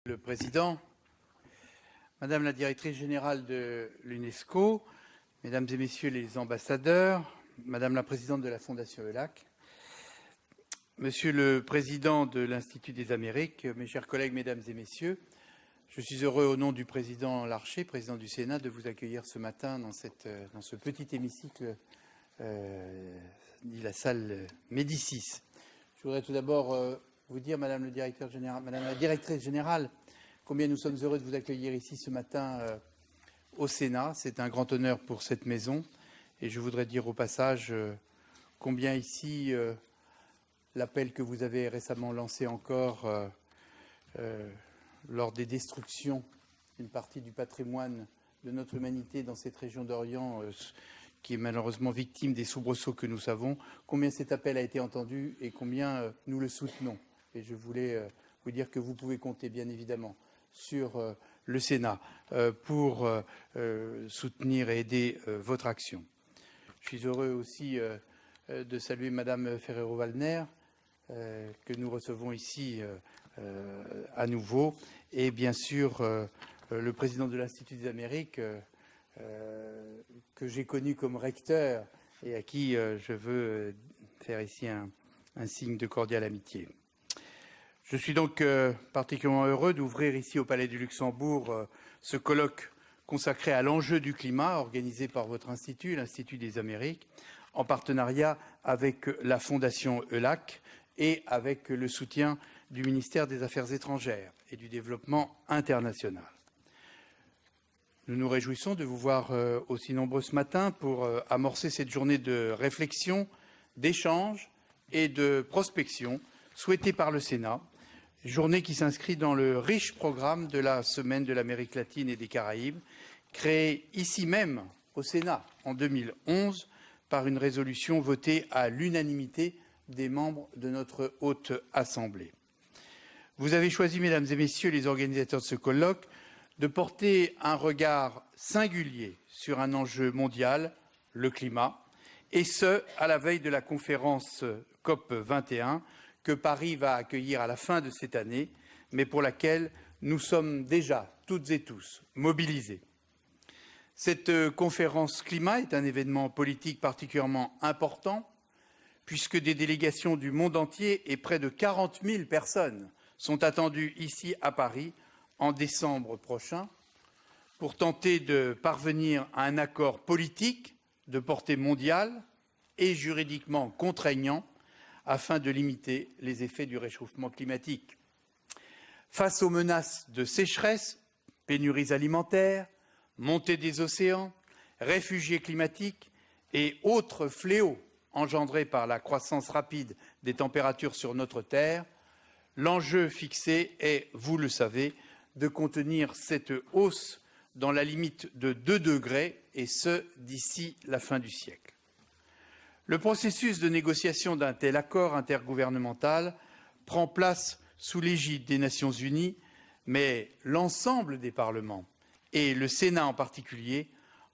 Le Président, Madame la Directrice Générale de l'UNESCO, Mesdames et Messieurs les ambassadeurs, Madame la Présidente de la Fondation ELAC, Monsieur le Président de l'Institut des Amériques, mes chers collègues, Mesdames et Messieurs, je suis heureux au nom du Président Larcher, Président du Sénat, de vous accueillir ce matin dans ce petit hémicycle dit la salle Médicis. Je voudrais tout d'abord vous dire, Madame la Directrice Générale, combien nous sommes heureux de vous accueillir ici ce matin au Sénat. C'est un grand honneur pour cette maison. Et je voudrais dire au passage combien ici l'appel que vous avez récemment lancé encore lors des destructions d'une partie du patrimoine de notre humanité dans cette région d'Orient qui est malheureusement victime des soubresauts que nous savons, combien cet appel a été entendu et combien nous le soutenons. Et je voulais vous dire que vous pouvez compter bien évidemment sur le Sénat pour soutenir et aider votre action. Je suis heureux aussi de saluer Madame Ferrero-Waldner que nous recevons ici à nouveau et bien sûr le président de l'Institut des Amériques que j'ai connu comme recteur et à qui je veux faire ici un signe de cordiale amitié. Je suis donc particulièrement heureux d'ouvrir ici au Palais du Luxembourg ce colloque consacré à l'enjeu du climat organisé par votre institut, l'Institut des Amériques, en partenariat avec la Fondation ELAC et avec le soutien du ministère des Affaires étrangères et du Développement international. Nous nous réjouissons de vous voir aussi nombreux ce matin pour amorcer cette journée de réflexion, d'échange et de prospection souhaitée par le Sénat, journée qui s'inscrit dans le riche programme de la Semaine de l'Amérique latine et des Caraïbes, créée ici même au Sénat en 2011 par une résolution votée à l'unanimité des membres de notre Haute Assemblée. Vous avez choisi, Mesdames et Messieurs les organisateurs de ce colloque, de porter un regard singulier sur un enjeu mondial, le climat, et ce, à la veille de la conférence COP21, que Paris va accueillir à la fin de cette année, mais pour laquelle nous sommes déjà, toutes et tous, mobilisés. Cette conférence climat est un événement politique particulièrement important, puisque des délégations du monde entier et près de 40 000 personnes sont attendues ici à Paris en décembre prochain, pour tenter de parvenir à un accord politique de portée mondiale et juridiquement contraignant afin de limiter les effets du réchauffement climatique. Face aux menaces de sécheresse, pénuries alimentaires, montée des océans, réfugiés climatiques et autres fléaux engendrés par la croissance rapide des températures sur notre Terre, l'enjeu fixé est, vous le savez, de contenir cette hausse dans la limite de 2 degrés, et ce, d'ici la fin du siècle. Le processus de négociation d'un tel accord intergouvernemental prend place sous l'égide des Nations unies, mais l'ensemble des parlements, et le Sénat en particulier,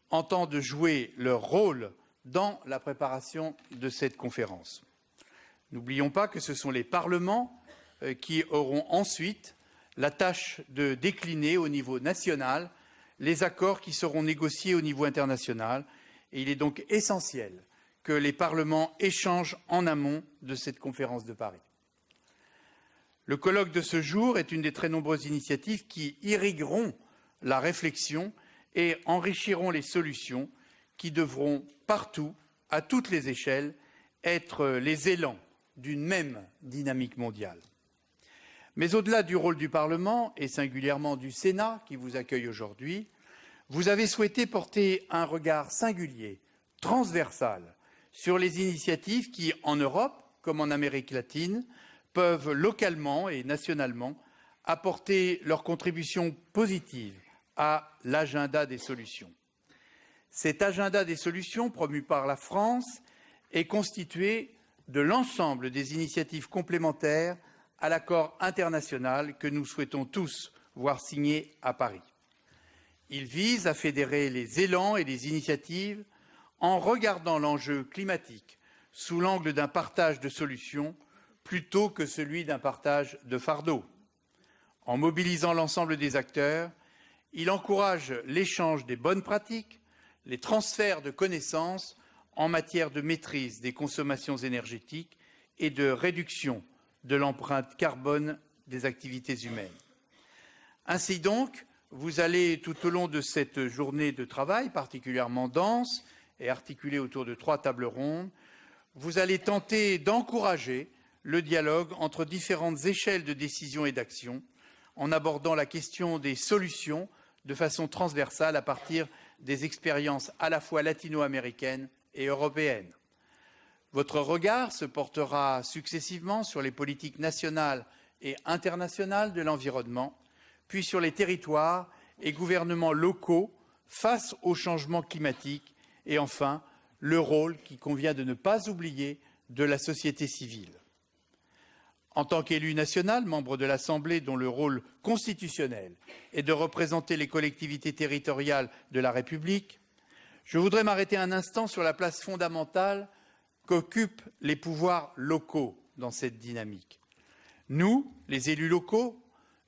entendent jouer leur rôle dans la préparation de cette conférence. N'oublions pas que ce sont les parlements qui auront ensuite la tâche de décliner au niveau national les accords qui seront négociés au niveau international. Et il est donc essentiel que les parlements échangent en amont de cette conférence de Paris. Le colloque de ce jour est une des très nombreuses initiatives qui irrigueront la réflexion et enrichiront les solutions qui devront partout, à toutes les échelles, être les élans d'une même dynamique mondiale. Mais au-delà du rôle du Parlement, et singulièrement du Sénat qui vous accueille aujourd'hui, vous avez souhaité porter un regard singulier, transversal, sur les initiatives qui, en Europe comme en Amérique latine, peuvent localement et nationalement apporter leur contribution positive à l'agenda des solutions. Cet agenda des solutions, promu par la France, est constitué de l'ensemble des initiatives complémentaires à l'accord international que nous souhaitons tous voir signé à Paris. Il vise à fédérer les élans et les initiatives en regardant l'enjeu climatique sous l'angle d'un partage de solutions plutôt que celui d'un partage de fardeaux, En mobilisant l'ensemble des acteurs, il encourage l'échange des bonnes pratiques, les transferts de connaissances en matière de maîtrise des consommations énergétiques et de réduction de l'empreinte carbone des activités humaines. Ainsi donc, vous allez, tout au long de cette journée de travail particulièrement dense et articulée autour de 3 tables rondes, vous allez tenter d'encourager le dialogue entre différentes échelles de décision et d'action, en abordant la question des solutions de façon transversale à partir des expériences à la fois latino-américaines et européennes. Votre regard se portera successivement sur les politiques nationales et internationales de l'environnement, puis sur les territoires et gouvernements locaux face au changement climatique et enfin le rôle qu'il convient de ne pas oublier de la société civile. En tant qu'élu national, membre de l'Assemblée dont le rôle constitutionnel est de représenter les collectivités territoriales de la République, je voudrais m'arrêter un instant sur la place fondamentale qu'occupent les pouvoirs locaux dans cette dynamique. Nous, les élus locaux,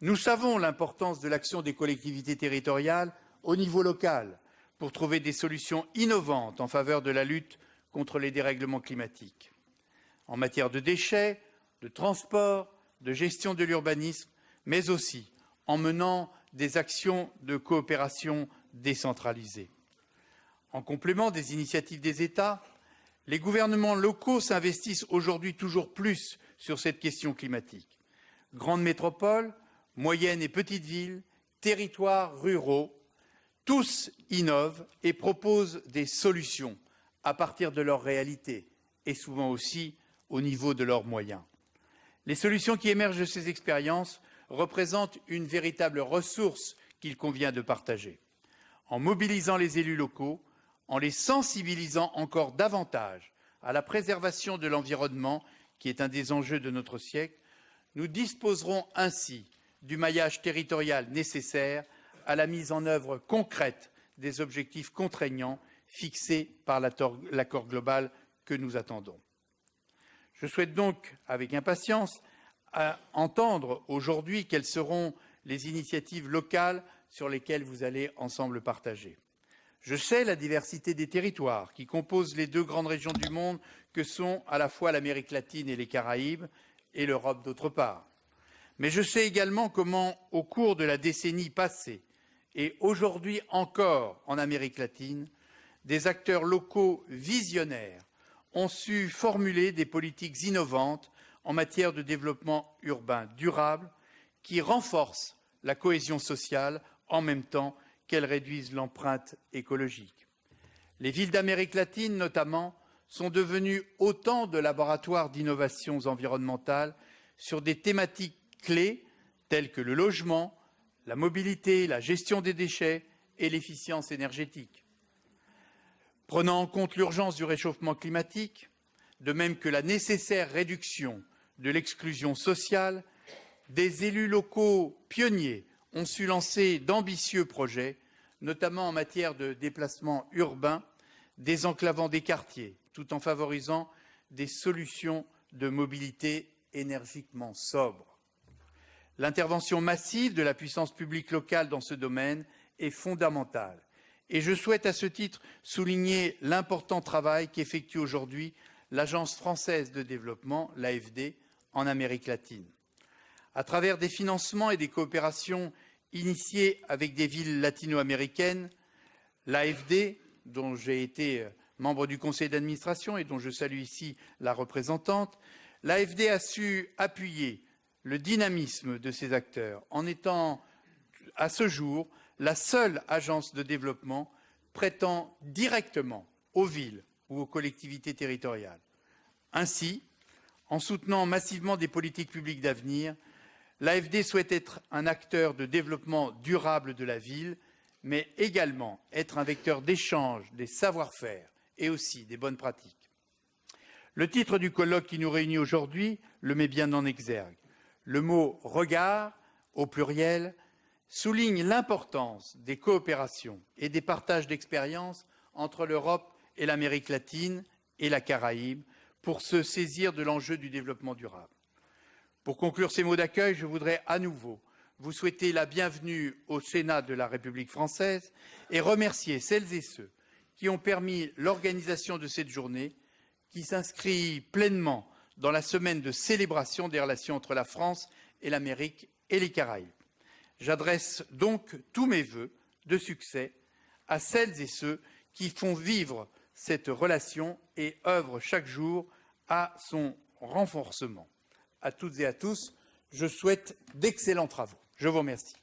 nous savons l'importance de l'action des collectivités territoriales au niveau local pour trouver des solutions innovantes en faveur de la lutte contre les dérèglements climatiques. En matière de déchets, de transport, de gestion de l'urbanisme, mais aussi en menant des actions de coopération décentralisées. En complément des initiatives des États, les gouvernements locaux s'investissent aujourd'hui toujours plus sur cette question climatique. Grandes métropoles, moyennes et petites villes, territoires ruraux, tous innovent et proposent des solutions à partir de leurs réalités et souvent aussi au niveau de leurs moyens. Les solutions qui émergent de ces expériences représentent une véritable ressource qu'il convient de partager. En mobilisant les élus locaux, en les sensibilisant encore davantage à la préservation de l'environnement, qui est un des enjeux de notre siècle, nous disposerons ainsi du maillage territorial nécessaire à la mise en œuvre concrète des objectifs contraignants fixés par l'accord global que nous attendons. Je souhaite donc, avec impatience, entendre aujourd'hui quelles seront les initiatives locales sur lesquelles vous allez ensemble partager. Je sais la diversité des territoires qui composent les 2 grandes régions du monde que sont à la fois l'Amérique latine et les Caraïbes et l'Europe d'autre part. Mais je sais également comment, au cours de la décennie passée et aujourd'hui encore en Amérique latine, des acteurs locaux visionnaires ont su formuler des politiques innovantes en matière de développement urbain durable qui renforcent la cohésion sociale en même temps qu'elles réduisent l'empreinte écologique. Les villes d'Amérique latine, notamment, sont devenues autant de laboratoires d'innovations environnementales sur des thématiques clés telles que le logement, la mobilité, la gestion des déchets et l'efficience énergétique. Prenant en compte l'urgence du réchauffement climatique, de même que la nécessaire réduction de l'exclusion sociale, des élus locaux pionniers ont su lancer d'ambitieux projets, notamment en matière de déplacement urbain, désenclavant des quartiers, tout en favorisant des solutions de mobilité énergiquement sobres. L'intervention massive de la puissance publique locale dans ce domaine est fondamentale. Et je souhaite à ce titre souligner l'important travail qu'effectue aujourd'hui l'Agence française de développement, l'AFD, en Amérique latine. À travers des financements et des coopérations initiées avec des villes latino-américaines, l'AFD, dont j'ai été membre du conseil d'administration et dont je salue ici la représentante, l'AFD a su appuyer le dynamisme de ces acteurs en étant, à ce jour, la seule agence de développement prêtant directement aux villes ou aux collectivités territoriales. Ainsi, en soutenant massivement des politiques publiques d'avenir, l'AFD souhaite être un acteur de développement durable de la ville, mais également être un vecteur d'échange des savoir-faire et aussi des bonnes pratiques. Le titre du colloque qui nous réunit aujourd'hui le met bien en exergue. Le mot « regard » au pluriel souligne l'importance des coopérations et des partages d'expériences entre l'Europe et l'Amérique latine et la Caraïbe pour se saisir de l'enjeu du développement durable. Pour conclure ces mots d'accueil, je voudrais à nouveau vous souhaiter la bienvenue au Sénat de la République française et remercier celles et ceux qui ont permis l'organisation de cette journée qui s'inscrit pleinement dans la semaine de célébration des relations entre la France et l'Amérique et les Caraïbes. J'adresse donc tous mes vœux de succès à celles et ceux qui font vivre cette relation et œuvrent chaque jour à son renforcement. À toutes et à tous, je souhaite d'excellents travaux. Je vous remercie.